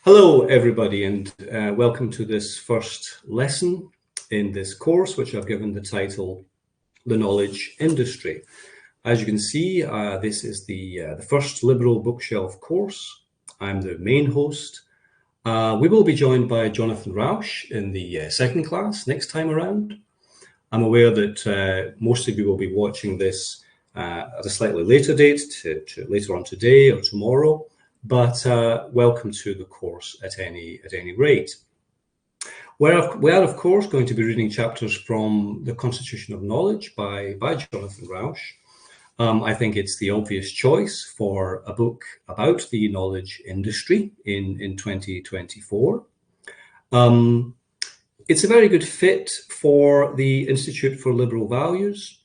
Hello, everybody, and welcome to this first lesson in this course, which I've given the title, The Knowledge Industry. As you can see, this is the first Liberal Bookshelf course. I'm the main host. We will be joined by Jonathan Rauch in the second class next time around. I'm aware that most of you will be watching this at a slightly later date, to later on today or tomorrow. But welcome to the course at any rate. We are, of course, going to be reading chapters from The Constitution of Knowledge by Jonathan Rauch. I think it's the obvious choice for a book about the knowledge industry in 2024. It's a very good fit for the Institute for Liberal Values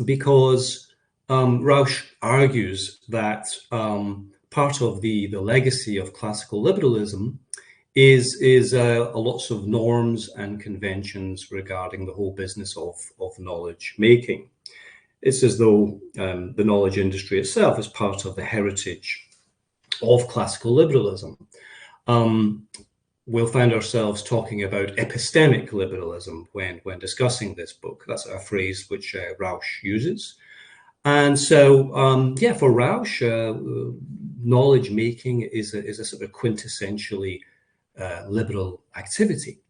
because Rauch argues that part of the legacy of classical liberalism is lots of norms and conventions regarding the whole business of knowledge making. It's as though the knowledge industry itself is part of the heritage of classical liberalism. We'll find ourselves talking about epistemic liberalism when discussing this book. That's a phrase which Rauch uses. And so, yeah, for Rauch, knowledge making is a sort of quintessentially liberal activity.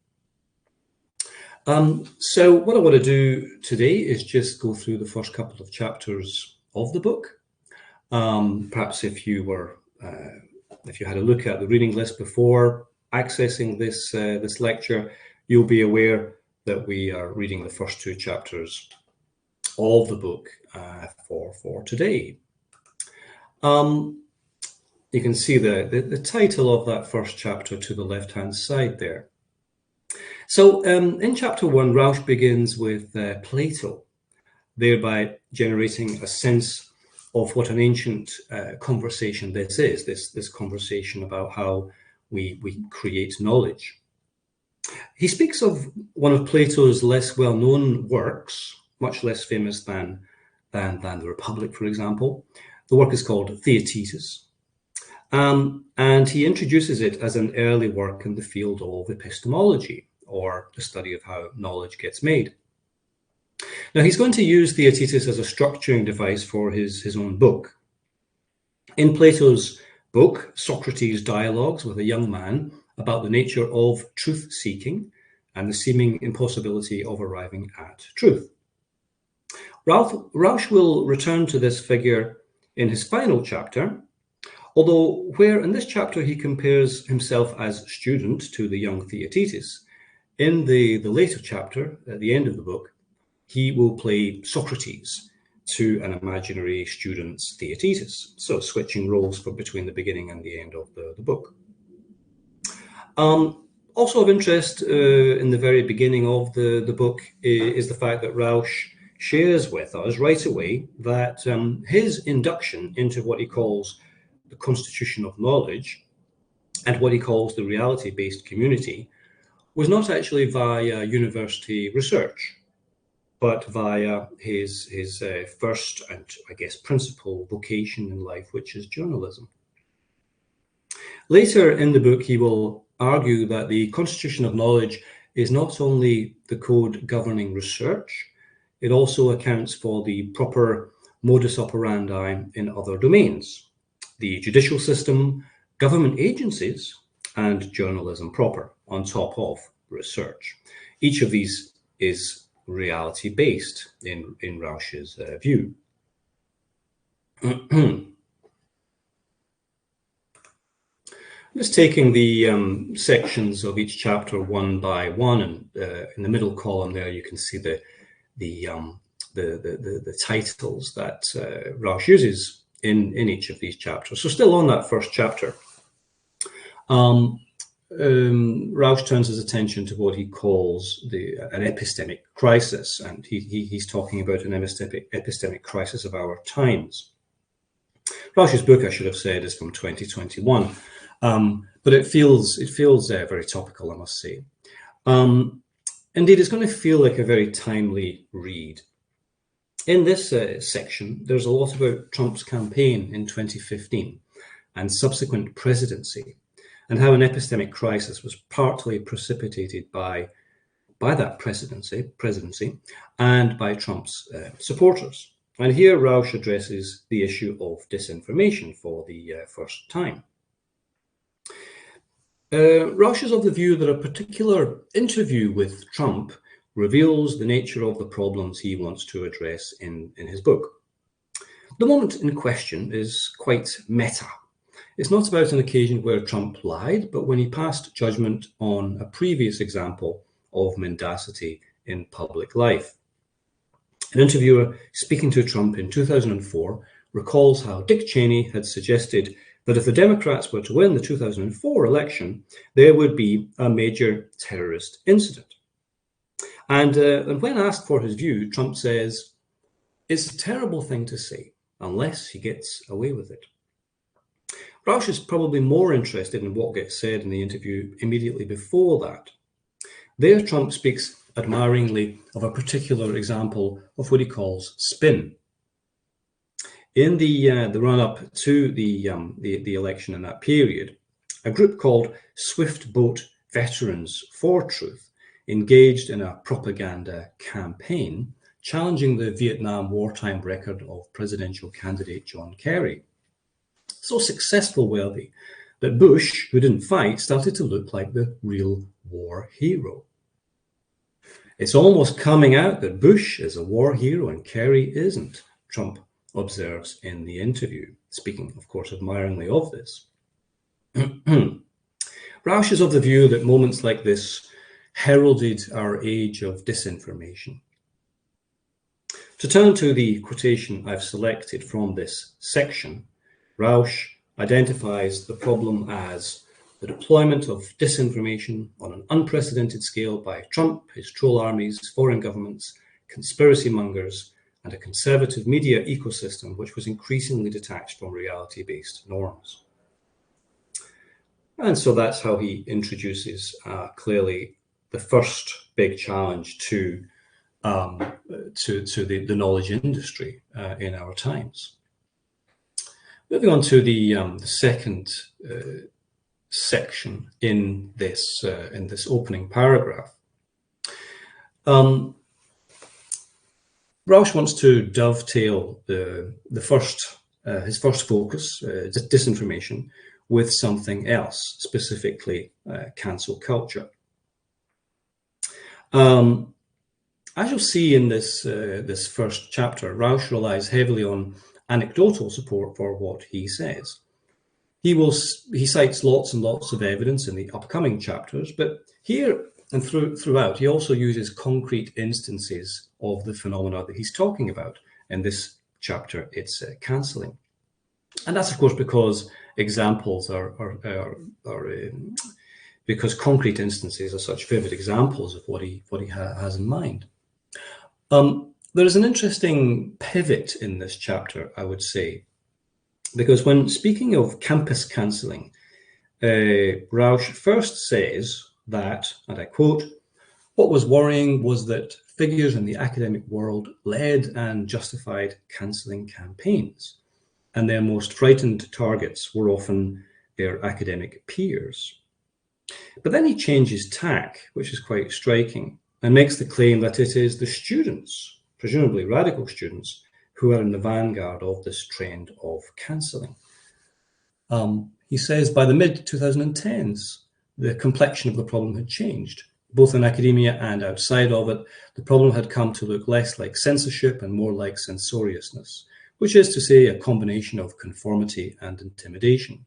So what I want to do today is just go through the first couple of chapters of the book. Perhaps if you had a look at the reading list before accessing this lecture, you'll be aware that we are reading the first two chapters of the book for today. You can see the title of that first chapter to the left-hand side there. So in chapter 1, Rauch begins with Plato, thereby generating a sense of what an ancient conversation this is, this conversation about how we create knowledge. He speaks of one of Plato's less well-known works, much less famous than the Republic, for example. The work is called Theaetetus, and he introduces it as an early work in the field of epistemology, or the study of how knowledge gets made. Now, he's going to use Theaetetus as a structuring device for his own book. In Plato's book, Socrates dialogues with a young man about the nature of truth-seeking and the seeming impossibility of arriving at truth. Rauch will return to this figure in his final chapter, although where in this chapter he compares himself as student to the young Theaetetus, in the later chapter, at the end of the book, he will play Socrates to an imaginary student's Theaetetus, so switching roles between the beginning and the end of the book. Also of interest in the very beginning of the book is the fact that Rauch shares with us right away that his induction into what he calls the Constitution of Knowledge and what he calls the reality-based community was not actually via university research, but via his first and, I guess, principal vocation in life, which is journalism. Later in the book, he will argue that the Constitution of Knowledge is not only the code governing research, it also accounts for the proper modus operandi in other domains, the judicial system, government agencies, and journalism proper, on top of research. Each of these is reality-based in Rauch's view. Just taking the sections of each chapter one by one, and in the middle column there you can see the titles that Rauch uses in each of these chapters. So still on that first chapter, Rauch turns his attention to what he calls an epistemic crisis, and he's talking about an epistemic crisis of our times. Rauch's book, I should have said, is from 2021, but it feels very topical, I must say. Indeed, it's going to feel like a very timely read. In this section, there's a lot about Trump's campaign in 2015 and subsequent presidency. and how an epistemic crisis was partly precipitated by that presidency and by Trump's supporters. And here Rauch addresses the issue of disinformation for the first time. Rauch is of the view that a particular interview with Trump reveals the nature of the problems he wants to address in his book. The moment in question is quite meta. It's not about an occasion where Trump lied, but when he passed judgment on a previous example of mendacity in public life. An interviewer speaking to Trump in 2004 recalls how Dick Cheney had suggested that if the Democrats were to win the 2004 election, there would be a major terrorist incident. And when asked for his view, Trump says, "It's a terrible thing to say, unless he gets away with it." Rauch is probably more interested in what gets said in the interview immediately before that. There, Trump speaks admiringly of a particular example of what he calls spin. In the run-up to the election in that period, a group called Swift Boat Veterans for Truth engaged in a propaganda campaign challenging the Vietnam wartime record of presidential candidate John Kerry. So successful were they that Bush, who didn't fight, started to look like the real war hero. "It's almost coming out that Bush is a war hero and Kerry isn't," Trump observes in the interview, speaking, of course, admiringly of this. Rauch is of the view that moments like this heralded our age of disinformation. To turn to the quotation I've selected from this section, Rauch identifies the problem as the deployment of disinformation on an unprecedented scale by Trump, his troll armies, foreign governments, conspiracy mongers, and a conservative media ecosystem which was increasingly detached from reality-based norms. And so that's how he introduces clearly the first big challenge to the knowledge industry in our times. Moving on to the second section in this opening paragraph. Rauch wants to dovetail his first focus, disinformation, with something else, specifically cancel culture. As you'll see in this first chapter, Rauch relies heavily on anecdotal support for what he says. He cites lots and lots of evidence in the upcoming chapters, but here and throughout, he also uses concrete instances of the phenomena that he's talking about. In this chapter, it's cancelling, and that's of course because examples because concrete instances are such vivid examples of what he has in mind. There is an interesting pivot in this chapter, I would say, because when speaking of campus cancelling, Rauch first says that, and I quote, "What was worrying was that figures in the academic world led and justified cancelling campaigns, and their most frightened targets were often their academic peers." But then he changes tack, which is quite striking, and makes the claim that it is the students, presumably radical students, who are in the vanguard of this trend of cancelling. He says by the mid-2010s, the complexion of the problem had changed. Both in academia and outside of it, the problem had come to look less like censorship and more like censoriousness, which is to say a combination of conformity and intimidation.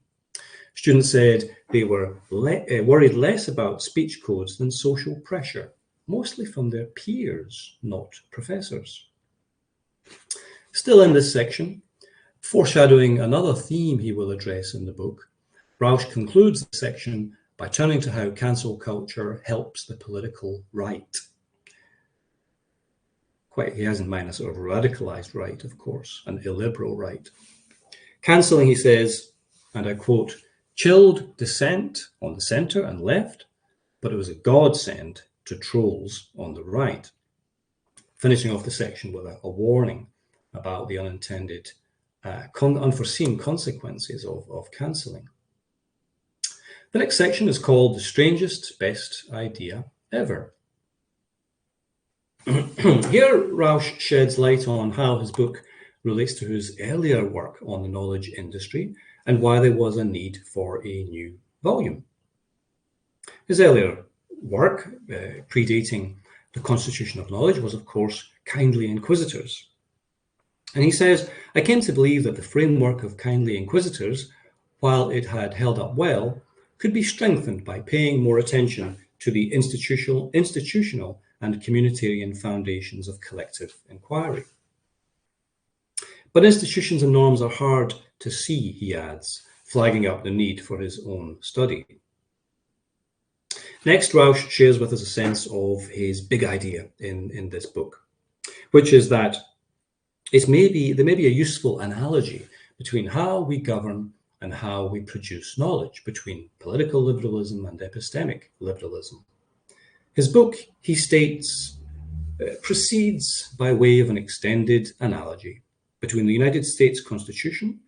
Students said they were worried less about speech codes than social pressure, mostly from their peers, not professors. Still in this section, foreshadowing another theme he will address in the book, Rauch concludes the section by turning to how cancel culture helps the political right. He has in mind a sort of radicalized right, of course, an illiberal right. Cancelling, he says, and I quote, "chilled dissent on the centre and left, but it was a godsend to trolls on the right." Finishing off the section with a warning about the unintended, unforeseen consequences of cancelling. The next section is called The Strangest Best Idea Ever. Here, Rauch sheds light on how his book relates to his earlier work on the knowledge industry and why there was a need for a new volume. His earlier work, predating the Constitution of Knowledge, was, of course, Kindly Inquisitors. And he says, I came to believe that the framework of Kindly Inquisitors, while it had held up well, could be strengthened by paying more attention to the institutional and communitarian foundations of collective inquiry. But institutions and norms are hard to see, he adds, flagging up the need for his own study. Next, Rauch shares with us a sense of his big idea in this book, which is that there may be a useful analogy between how we govern and how we produce knowledge, between political liberalism and epistemic liberalism. His book, he states, proceeds by way of an extended analogy between the United States Constitution,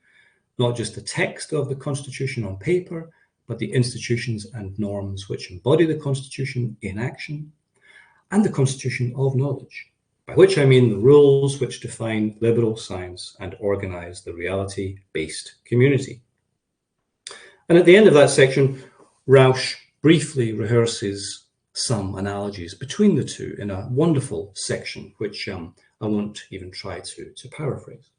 not just the text of the Constitution on paper, but the institutions and norms which embody the Constitution in action, and the Constitution of knowledge, by which I mean the rules which define liberal science and organize the reality-based community. And at the end of that section, Rauch briefly rehearses some analogies between the two in a wonderful section, which I won't even try to paraphrase.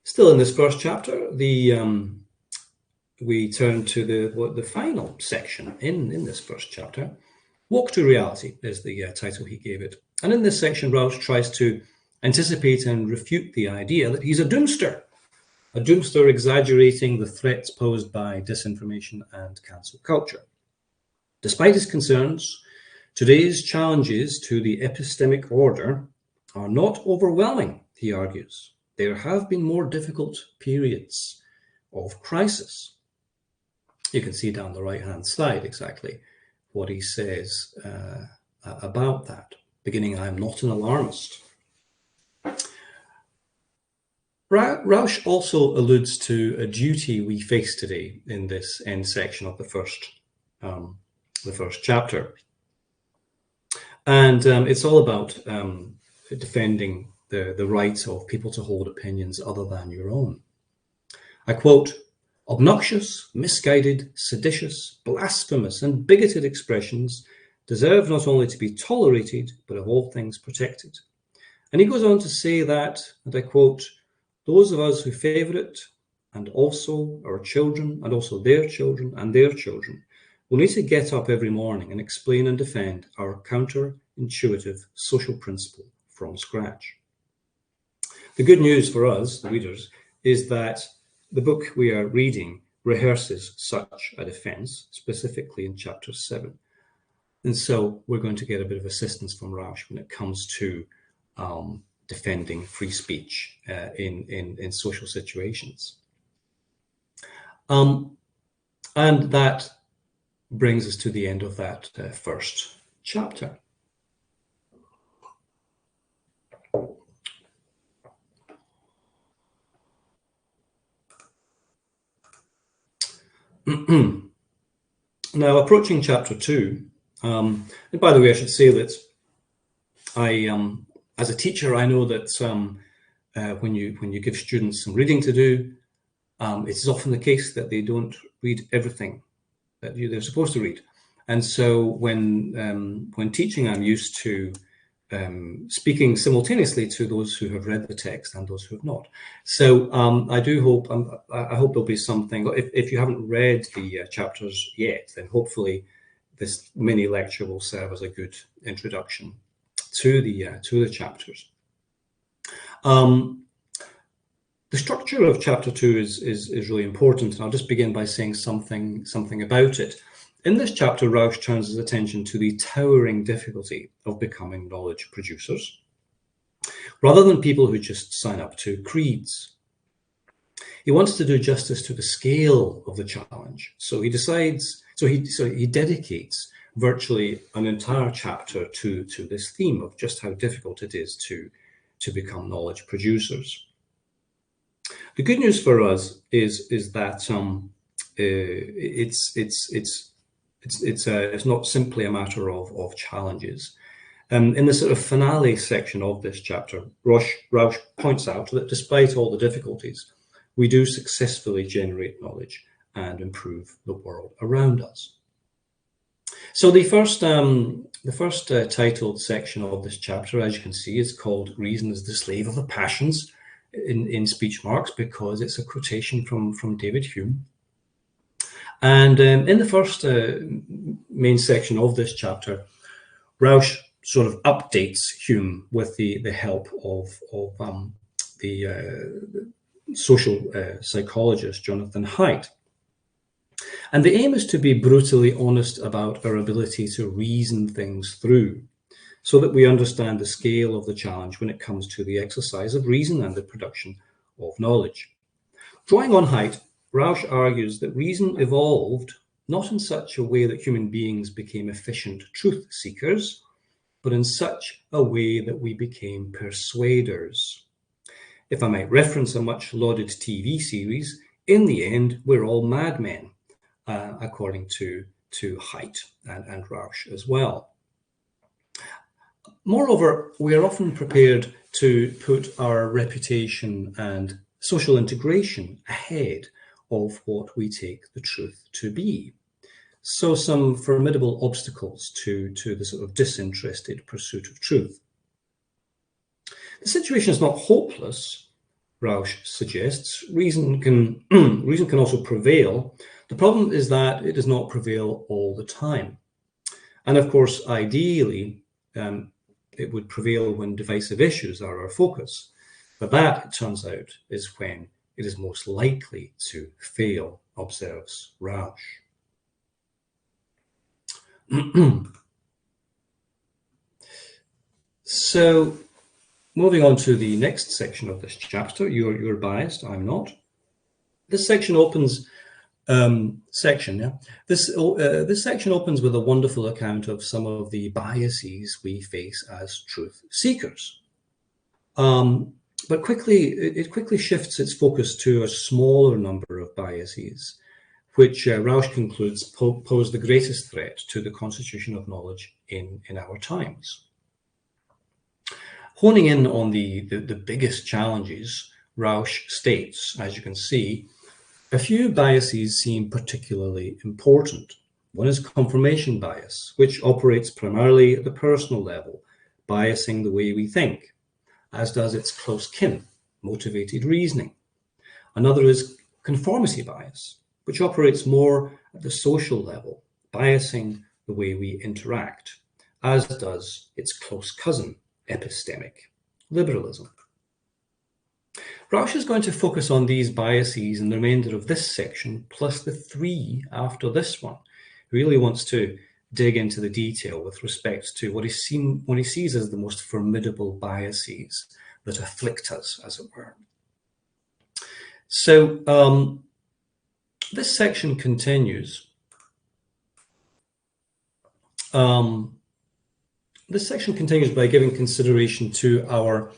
Still in this first chapter, we turn to the final section in this first chapter. Walk to Reality is the title he gave it. And in this section, Rauch tries to anticipate and refute the idea that he's a doomster exaggerating the threats posed by disinformation and cancel culture. Despite his concerns, today's challenges to the epistemic order are not overwhelming, he argues. There have been more difficult periods of crisis. You can see down the right-hand side exactly what he says about that. Beginning, I am not an alarmist. Rauch also alludes to a duty we face today in this end section of the first chapter. And it's all about defending the right of people to hold opinions other than your own. I quote, obnoxious, misguided, seditious, blasphemous, and bigoted expressions deserve not only to be tolerated, but of all things protected. And he goes on to say that, and I quote, those of us who favour it, and also our children, and also their children, and their children, will need to get up every morning and explain and defend our counterintuitive social principle from scratch. The good news for us, the readers, is that the book we are reading rehearses such a defence, specifically in chapter 7. And so we're going to get a bit of assistance from Rauch when it comes to defending free speech in social situations. And that brings us to the end of that first chapter. Now, approaching chapter 2, and by the way, I should say that I, as a teacher, I know that when you give students some reading to do, it's often the case that they don't read everything that they're supposed to read. And so when teaching, I'm used to speaking simultaneously to those who have read the text and those who have not. So I do hope, I hope there'll be something, if you haven't read the chapters yet, then hopefully this mini lecture will serve as a good introduction to the chapters. The structure of chapter 2 is really important, and I'll just begin by saying something about it. In this chapter, Rauch turns his attention to the towering difficulty of becoming knowledge producers, rather than people who just sign up to creeds. He wants to do justice to the scale of the challenge, so he dedicates virtually an entire chapter to this theme of just how difficult it is to to become knowledge producers. The good news for us is that it's not simply a matter of challenges. In the sort of finale section of this chapter, Rauch points out that despite all the difficulties, we do successfully generate knowledge and improve the world around us. So the first titled section of this chapter, as you can see, is called "Reason is the Slave of the Passions," in speech marks, because it's a quotation from David Hume. And in the first main section of this chapter, Rauch sort of updates Hume with the help of the social psychologist Jonathan Haidt. And the aim is to be brutally honest about our ability to reason things through, so that we understand the scale of the challenge when it comes to the exercise of reason and the production of knowledge. Drawing on Haidt, Rauch argues that reason evolved not in such a way that human beings became efficient truth seekers, but in such a way that we became persuaders. If I might reference a much lauded TV series, in the end, we're all madmen, according to Haidt and Rauch as well. Moreover, we are often prepared to put our reputation and social integration ahead of what we take the truth to be. So some formidable obstacles to the sort of disinterested pursuit of truth. The situation is not hopeless, Rauch suggests. Reason can also prevail. The problem is that it does not prevail all the time. And of course, ideally, it would prevail when divisive issues are our focus. But that, it turns out, is when it is most likely to fail, observes Rauch. So, moving on to the next section of this chapter, you're biased, I'm not. This section opens This section opens with a wonderful account of some of the biases we face as truth seekers. But it quickly shifts its focus to a smaller number of biases, which Rauch concludes pose the greatest threat to the constitution of knowledge in our times. Honing in on the biggest challenges, Rauch states, as you can see, a few biases seem particularly important. One is confirmation bias, which operates primarily at the personal level, biasing the way we think, as does its close kin, motivated reasoning. Another is conformity bias, which operates more at the social level, biasing the way we interact, as does its close cousin, epistemic liberalism. Rauch is going to focus on these biases in the remainder of this section, plus the 3 after this one. He really wants to dig into the detail with respect to what he sees as the most formidable biases that afflict us, as it were. So this section continues. This section continues by giving consideration to our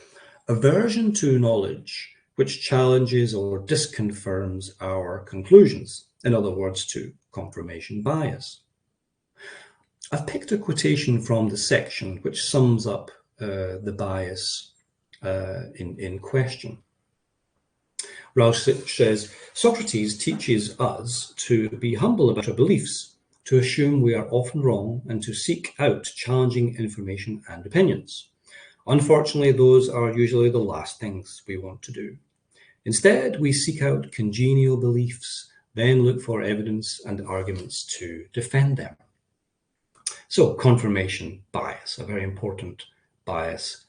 aversion to knowledge, which challenges or disconfirms our conclusions. In other words, to confirmation bias. I've picked a quotation from the section which sums up the bias in question. Rauch says, Socrates teaches us to be humble about our beliefs, to assume we are often wrong, and to seek out challenging information and opinions. Unfortunately, those are usually the last things we want to do. Instead, we seek out congenial beliefs, then look for evidence and arguments to defend them. So, confirmation bias, a very important bias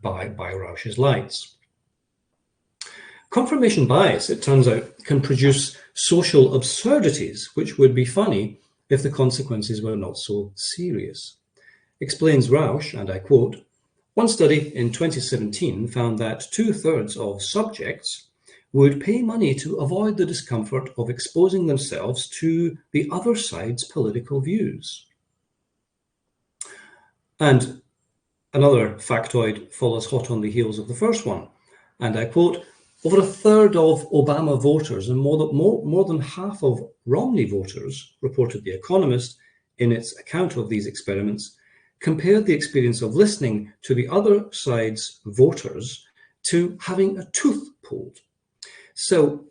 by Rauch's lights. Confirmation bias, it turns out, can produce social absurdities, which would be funny if the consequences were not so serious. Explains Rauch, and I quote, one study in 2017 found that 2/3 of subjects would pay money to avoid the discomfort of exposing themselves to the other side's political views. And Another factoid follows hot on the heels of the first one, and I quote, over a third of Obama voters and more than half of Romney voters, reported The Economist in its account of these experiments, compared the experience of listening to the other side's voters to having a tooth pulled. So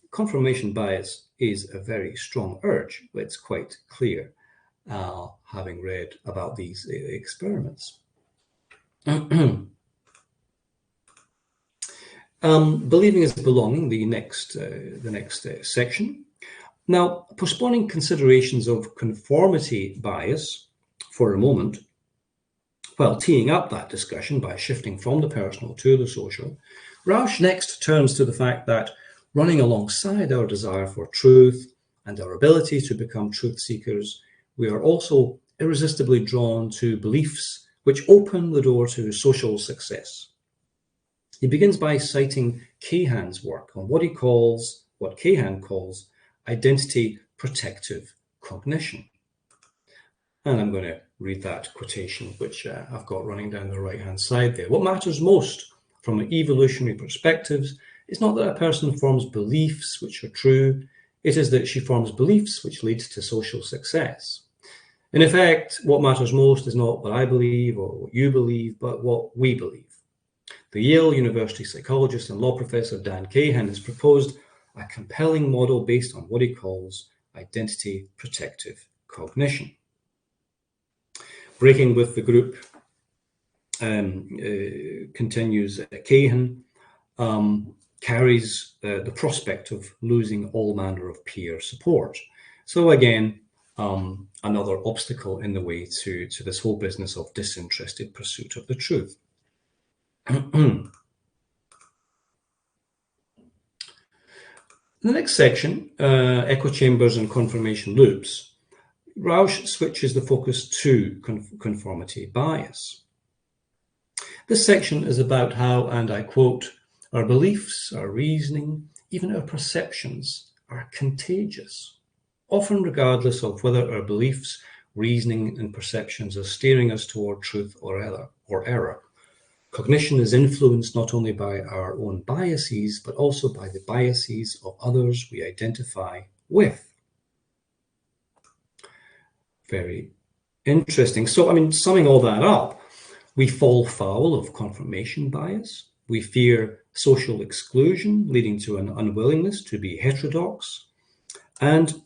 confirmation bias is a very strong urge. It's quite clear, having read about these experiments. Believing is belonging, the next section. Now, postponing considerations of conformity bias for a moment, while teeing up that discussion by shifting from the personal to the social, Rauch next turns to the fact that running alongside our desire for truth and our ability to become truth seekers, we are also irresistibly drawn to beliefs which open the door to social success. He begins by citing Kahan's work on what Kahan calls identity protective cognition. And I'm going to read that quotation, which I've got running down the right-hand side there. What matters most from an evolutionary perspective is not that a person forms beliefs which are true, it is that she forms beliefs which lead to social success. In effect, what matters most is not what I believe or what you believe, but what we believe. The Yale University psychologist and law professor Dan Kahan has proposed a compelling model based on what he calls identity protective cognition. Breaking with the group, continues Kahan, carries the prospect of losing all manner of peer support. So again, another obstacle in the way to this whole business of disinterested pursuit of the truth. The next section, echo chambers and confirmation loops, Rauch switches the focus to conformity bias. This section is about how, and I quote, our beliefs, our reasoning, even our perceptions are contagious, often regardless of whether our beliefs, reasoning, and perceptions are steering us toward truth or error. Cognition is influenced not only by our own biases, but also by the biases of others we identify with. Very interesting. So, I mean, summing all that up, we fall foul of confirmation bias. We fear social exclusion, leading to an unwillingness to be heterodox. And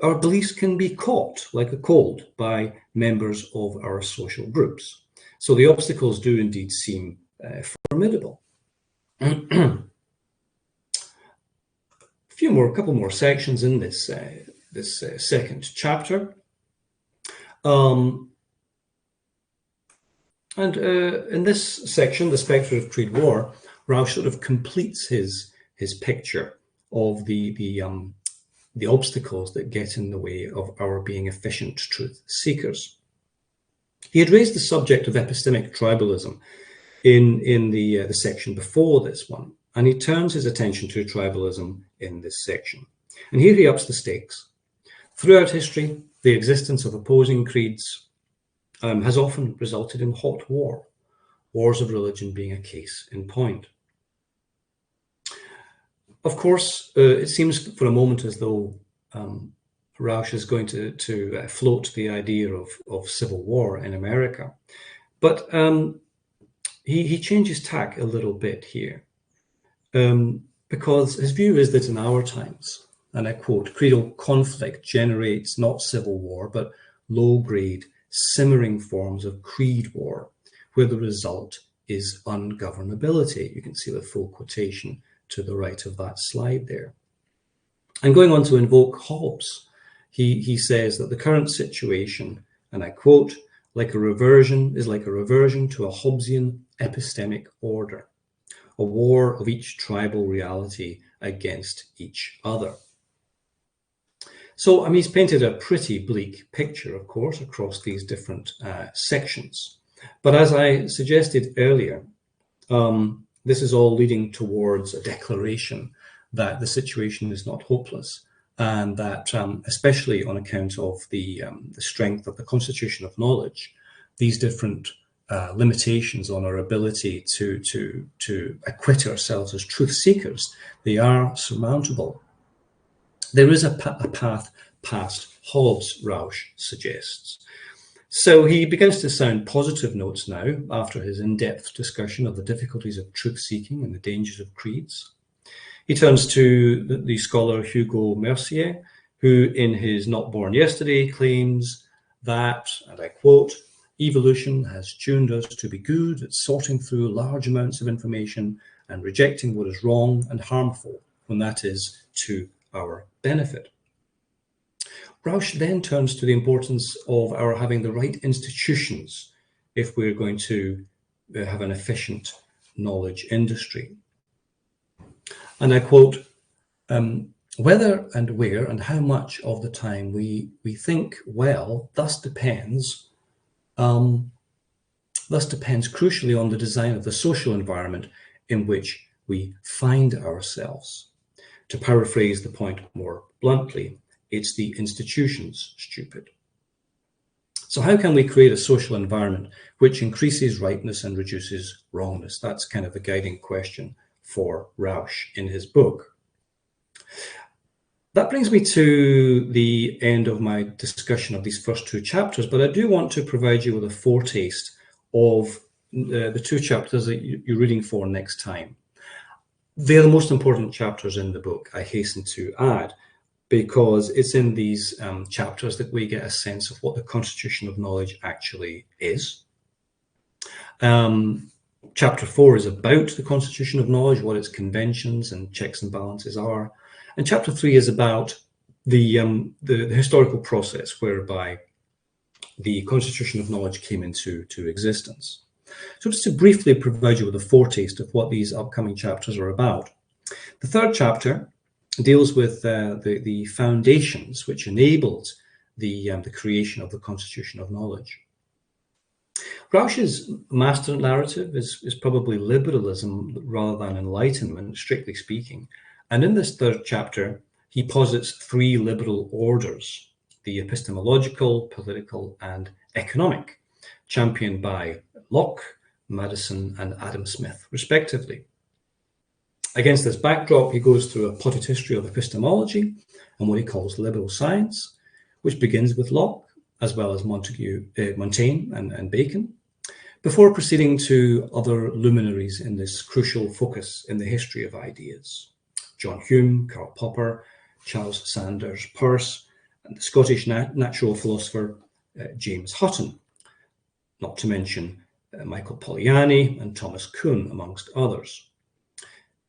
our beliefs can be caught like a cold by members of our social groups. So the obstacles do indeed seem formidable. A couple more sections in this second chapter. In this section, The Spectre of Creed War, Rauch sort of completes his picture of the obstacles that get in the way of our being efficient truth seekers. He had raised the subject of epistemic tribalism in the section before this one, and he turns his attention to tribalism in this section. And here he ups the stakes. Throughout history, the existence of opposing creeds has often resulted in hot war, wars of religion being a case in point. Of course, it seems for a moment as though Rauch is going to float the idea of civil war in America. But he changes tack a little bit here, because his view is that in our times, and I quote, creedal conflict generates not civil war, but low-grade, simmering forms of creed war, where the result is ungovernability. You can see the full quotation to the right of that slide there. And going on to invoke Hobbes, he says that the current situation, and I quote, is like a reversion to a Hobbesian epistemic order, a war of each tribal reality against each other. So, I mean, he's painted a pretty bleak picture, of course, across these different sections. But as I suggested earlier, this is all leading towards a declaration that the situation is not hopeless, and that, especially on account of the strength of the constitution of knowledge, these different limitations on our ability to acquit ourselves as truth seekers, they are surmountable. There is a path past Hobbes, Rauch suggests. So he begins to sound positive notes now after his in-depth discussion of the difficulties of truth-seeking and the dangers of creeds. He turns to the scholar Hugo Mercier, who in his Not Born Yesterday claims that, and I quote, "Evolution has tuned us to be good at sorting through large amounts of information and rejecting what is wrong and harmful when that is to our benefit." Rauch then turns to the importance of our having the right institutions if we're going to have an efficient knowledge industry. And I quote, "Whether and where and how much of the time we think well thus depends crucially on the design of the social environment in which we find ourselves. To paraphrase the point more bluntly, it's the institutions, stupid." So how can we create a social environment which increases rightness and reduces wrongness? That's kind of the guiding question for Rauch in his book. That brings me to the end of my discussion of these first two chapters, but I do want to provide you with a foretaste of the two chapters that you're reading for next time. They're the most important chapters in the book, I hasten to add, because it's in these chapters that we get a sense of what the constitution of knowledge actually is. Chapter 4 is about the constitution of knowledge, what its conventions and checks and balances are. And chapter 3 is about the historical process whereby the constitution of knowledge came into existence. So just to briefly provide you with a foretaste of what these upcoming chapters are about. The third chapter deals with the foundations which enabled the creation of the constitution of knowledge. Rauch's master narrative is probably liberalism rather than enlightenment, strictly speaking. And in this third chapter, he posits three liberal orders: the epistemological, political, and economic, championed by Locke, Madison, and Adam Smith, respectively. Against this backdrop, he goes through a potted history of epistemology and what he calls liberal science, which begins with Locke, as well as Montaigne and Bacon, before proceeding to other luminaries in this crucial focus in the history of ideas: John Hume, Karl Popper, Charles Sanders Peirce, and the Scottish natural philosopher James Hutton, not to mention Michael Polanyi and Thomas Kuhn, amongst others.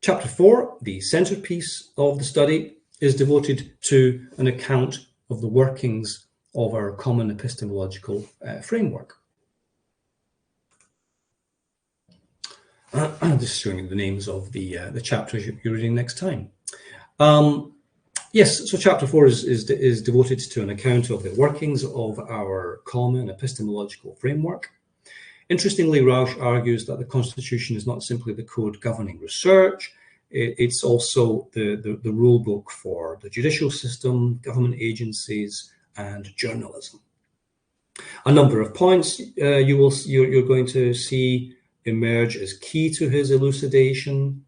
Chapter 4, the centerpiece of the study, is devoted to an account of the workings of our common epistemological framework. I'm just showing you the names of the chapters you're reading next time. Yes, so chapter 4 is devoted to an account of the workings of our common epistemological framework. Interestingly, Rauch argues that the Constitution is not simply the code governing research, it's also the rule book for the judicial system, government agencies, and journalism. A number of points you're going to see emerge as key to his elucidation.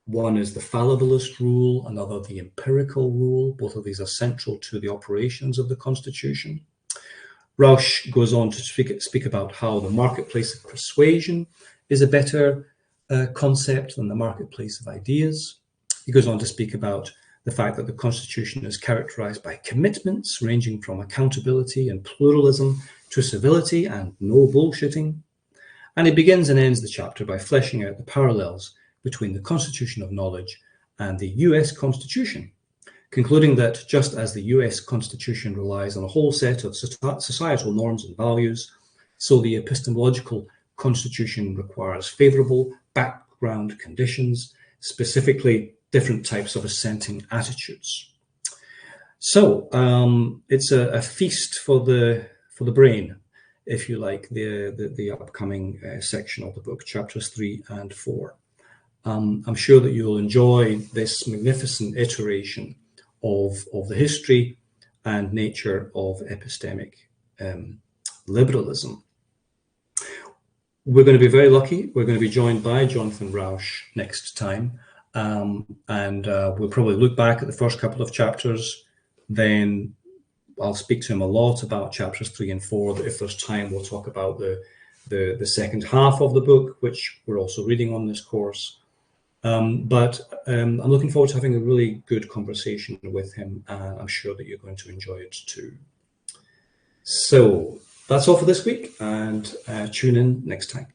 One is the fallibilist rule, another the empirical rule. Both of these are central to the operations of the Constitution. Rauch goes on to speak about how the marketplace of persuasion is a better concept than the marketplace of ideas. He goes on to speak about the fact that the Constitution is characterized by commitments ranging from accountability and pluralism to civility and no bullshitting. And he begins and ends the chapter by fleshing out the parallels between the Constitution of knowledge and the US Constitution, concluding that just as the US Constitution relies on a whole set of societal norms and values, so the epistemological Constitution requires favorable background conditions, specifically different types of assenting attitudes. So it's a feast for the brain, if you like, the upcoming section of the book, chapters 3 and 4. I'm sure that you'll enjoy this magnificent iteration of the history and nature of epistemic liberalism. we're going to be very lucky. We're going to be joined by Jonathan Rauch next time. And we'll probably look back at the first couple of chapters. Then I'll speak to him a lot about chapters 3 and 4. If there's time, we'll talk about the second half of the book, which we're also reading on this course. But I'm looking forward to having a really good conversation with him, and I'm sure that you're going to enjoy it too. So that's all for this week, and tune in next time.